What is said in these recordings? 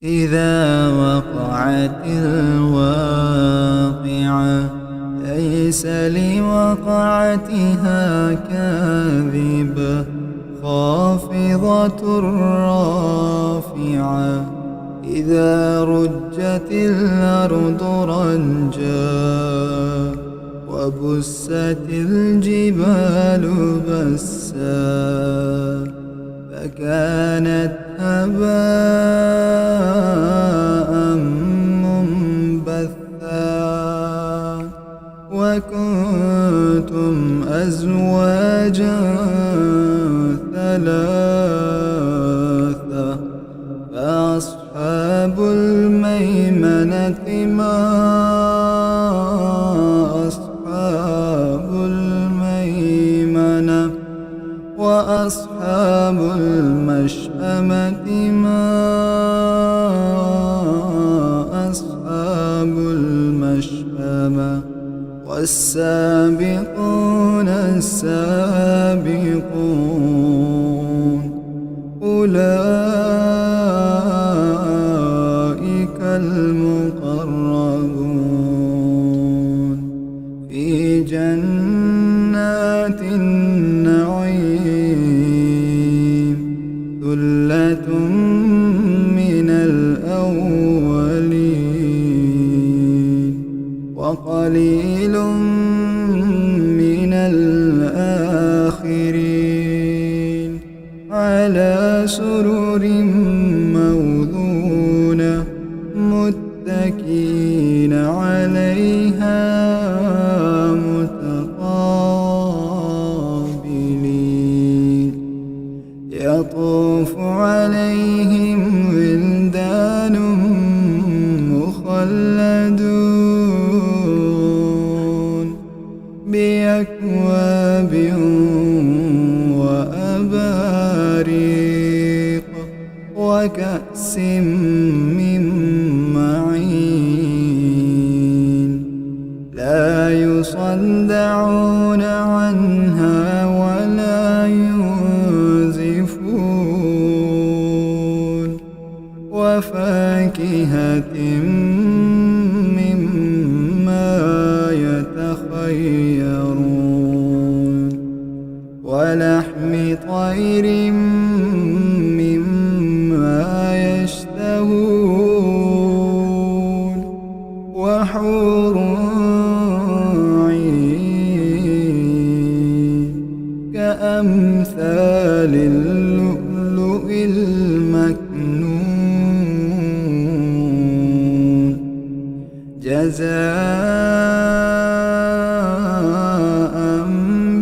إذا وقعت الواقعة ليس لوقعتها كاذبة خافضة رافعة إذا رجت الأرض رجا وبست الجبال بسا فكانت هباء منبثا وكنتم أزواجا ثلاثة فأصحاب الميمنة ما أصحاب الميمنة وأصحاب المشأمة ما أصحاب المشأمة والسابقون السابقون أولئك المقربون في جنات النعيم ثلة من الأولين وقليل من الآخرين على سرر موضونة متكئين عليها متقابلين يطوف عليهم ولدان مخلدون بأكواب وأباريق وكأس من معين لا يصدعون عنها ولا ينزفون وفاكهة مما يتخيرون ولحم طير مما يشتهون وحور عين كأمثال اللؤلؤ المكنون جزاء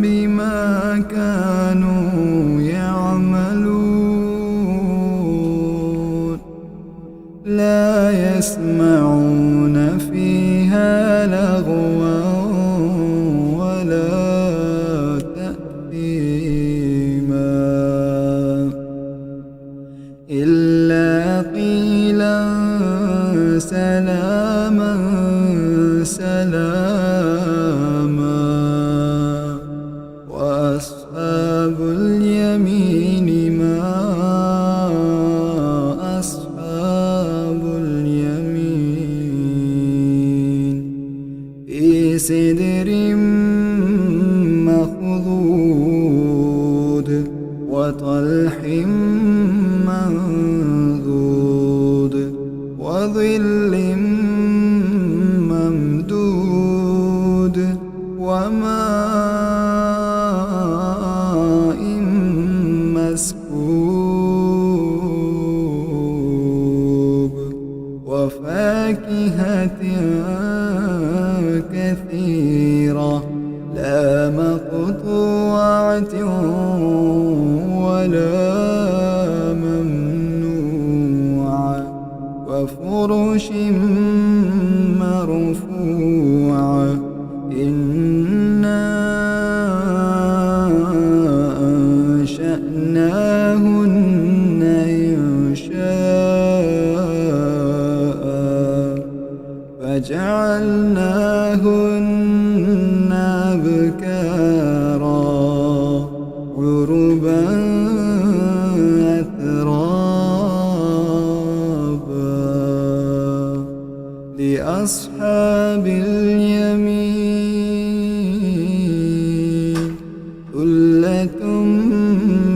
بما كانوا يعملون لا يسمعون فيها لغوا ولا تأثيما إلا قيلا سلاما سلاما وأصحاب اليمين ما أصحاب اليمين في سدر مخضود وطلح منضود وظل ممدود وماء مسكوب وفاكهة كثيرة لا مقطوعة ولا ممنوعة وفرش مرفوعة إنا أنشأناهن إنشاء فجعلناهن أبكارا عربا أترابا أصحاب اليمين ثلة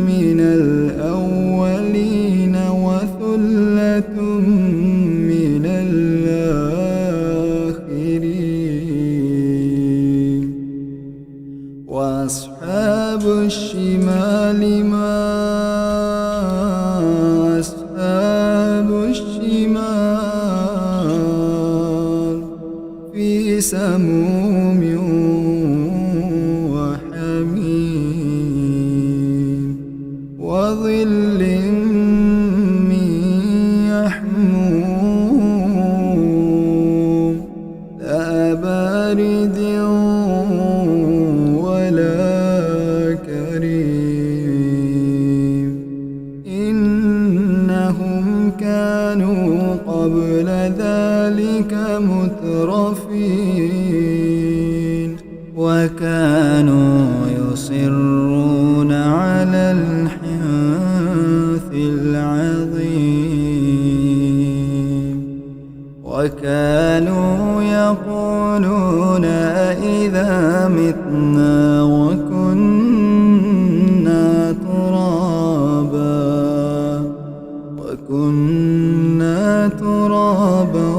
من الأولين وثلة من الآخرين وأصحاب الشمال ما أصحاب الشمال في سموم وحميم وظل من يحموم لا بارد ولا كريم إنهم كانوا قبل ذلك مترفين وكانوا يصرون على الحنث العظيم وكانوا يقولون أإذا متنا وكنا ترابا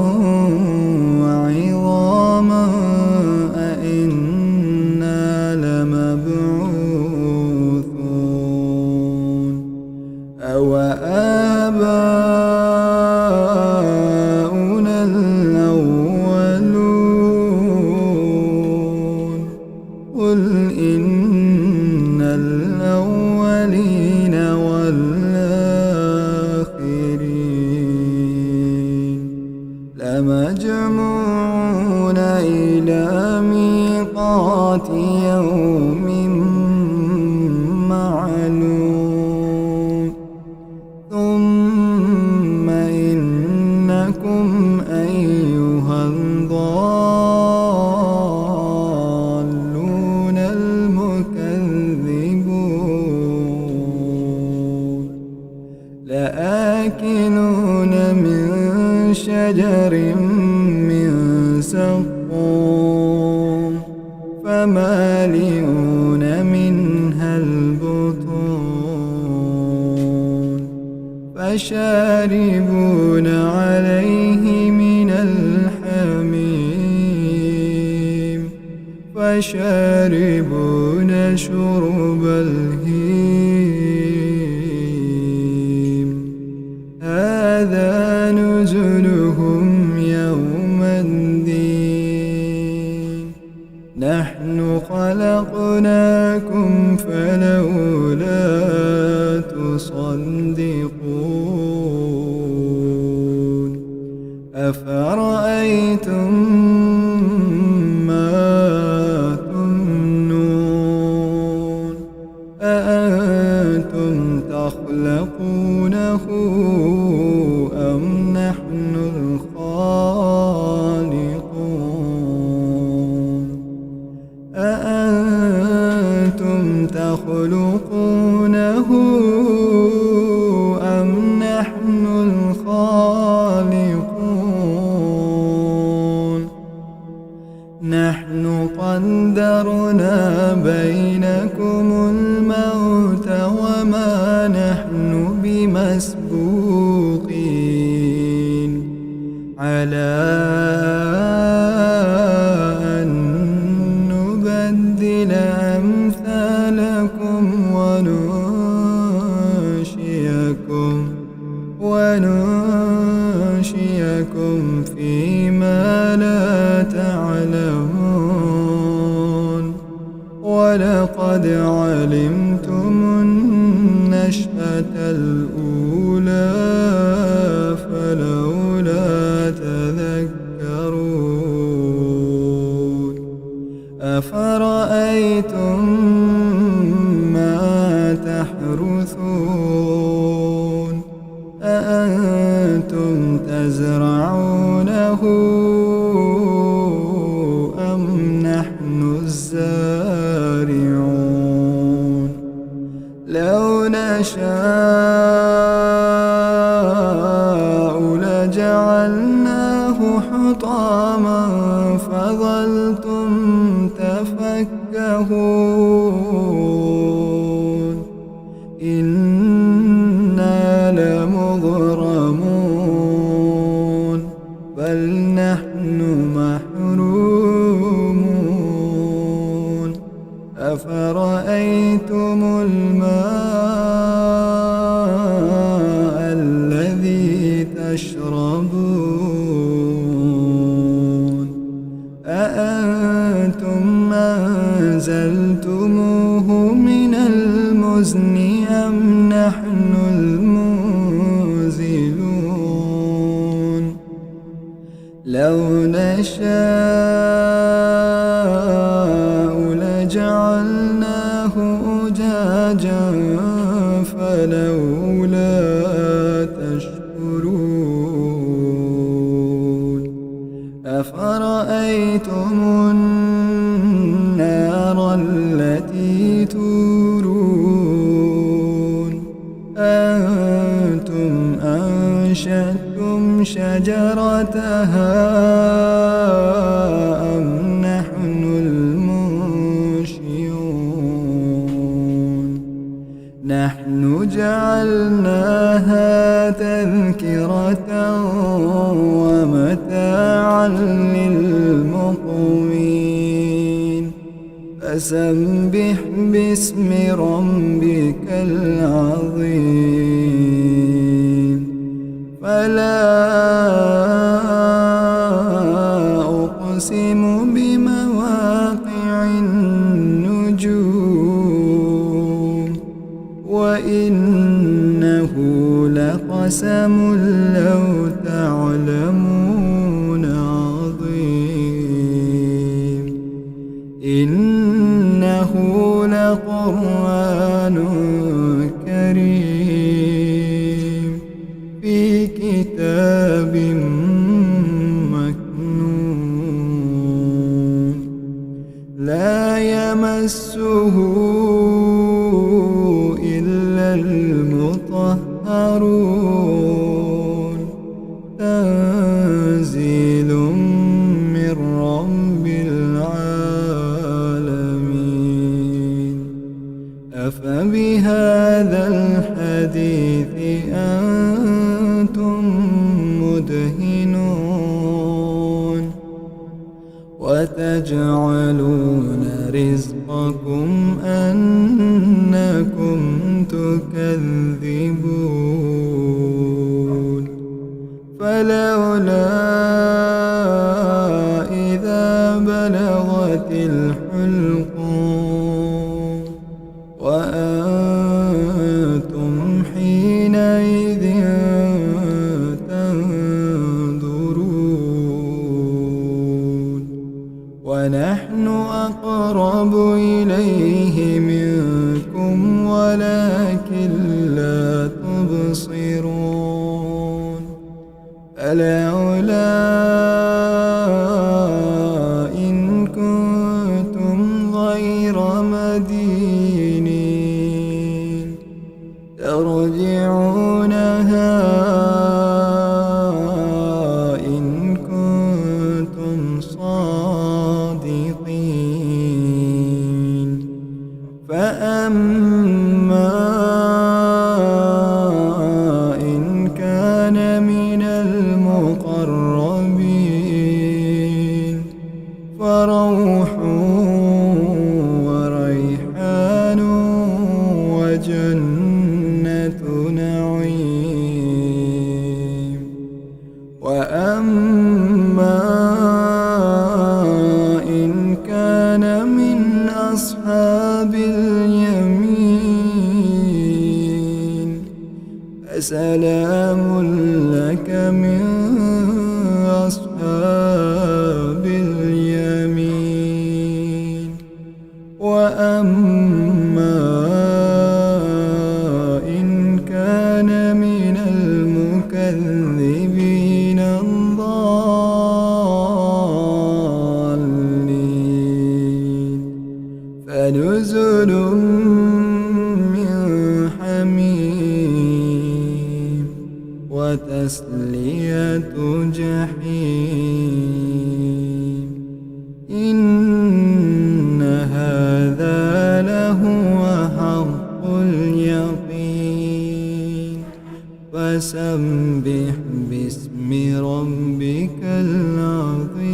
وعظاما أإنا لمبعوثون أو آباؤنا الأولون قل إن الأولين والآخرين لمجموعون إلى ميقات يوم معلوم ثم إنكم أيها الضالون المكذبون لآكلون من شجر من زقوم فمالئون منها البطون فشاربون عليه من الحميم فشاربون شرب الهيم هذا نزلهم يوم الدين نحن خلقناكم فلولا تصدقون أفرأيتم ما تمنون أأنتم تخلقونه أم نحن الخالقون أأنتم تخلقونه أم نحن الخالقون نحن قدرنا بينكم الموت وما نحن بمسبوقين على أن نبدل أمثالكم وننشئكم فيما لا تعلمون ولقد علمتم النشأة الأولى فلولا تذكرون أفرأيتم ما تحرثون أأنتم تزرعونه أم نحن الزارعون لو نشاء لجعلناه حطاما ينتهون إنا لمغرمون بل نحن محرومون أفرأيتم الماء الذي تشربون أأنتم أنزلتموه من المزن أم نحن المنزلون لو نشاء لجعلناه أجاجا فلولا تشكرون أفرأيتم النار التي تورون أنتم أنشأتم شجرتها أم نحن المنشئون نحن جعلناها تذكرة ومتاعا للمقوين فسبح باسم ربك العظيم فلا أقسم بمواقع النجوم وإنه لقسم لو تعلمون عظيم إنه لقرآن كريم في كتاب مكنون لا يمسه إلا المطهرون تنزيل من رب العالمين أفبهذا الحديث أنتم مدهنون وتجعلون رزقكم أنكم تكذبون فلولا إذا بلغت الحلقوم وأنتم حينئذ تنظرون ونحن أقرب إليه منكم ولكن لا تبصرون فلولا إن كنتم غير مدينين ترجعونها إن كنتم صادقين فأما إن كان من المقربين فروح وريحان وجنة نعيم وأما إن كان من أصحاب اليمين فسلام لك من أصحاب اليمين وأما إن كان من المكذبين الضالين فنزل من حميم وتسلية جحيم إن هذا لهو حق اليقين فسبح باسم ربك العظيم.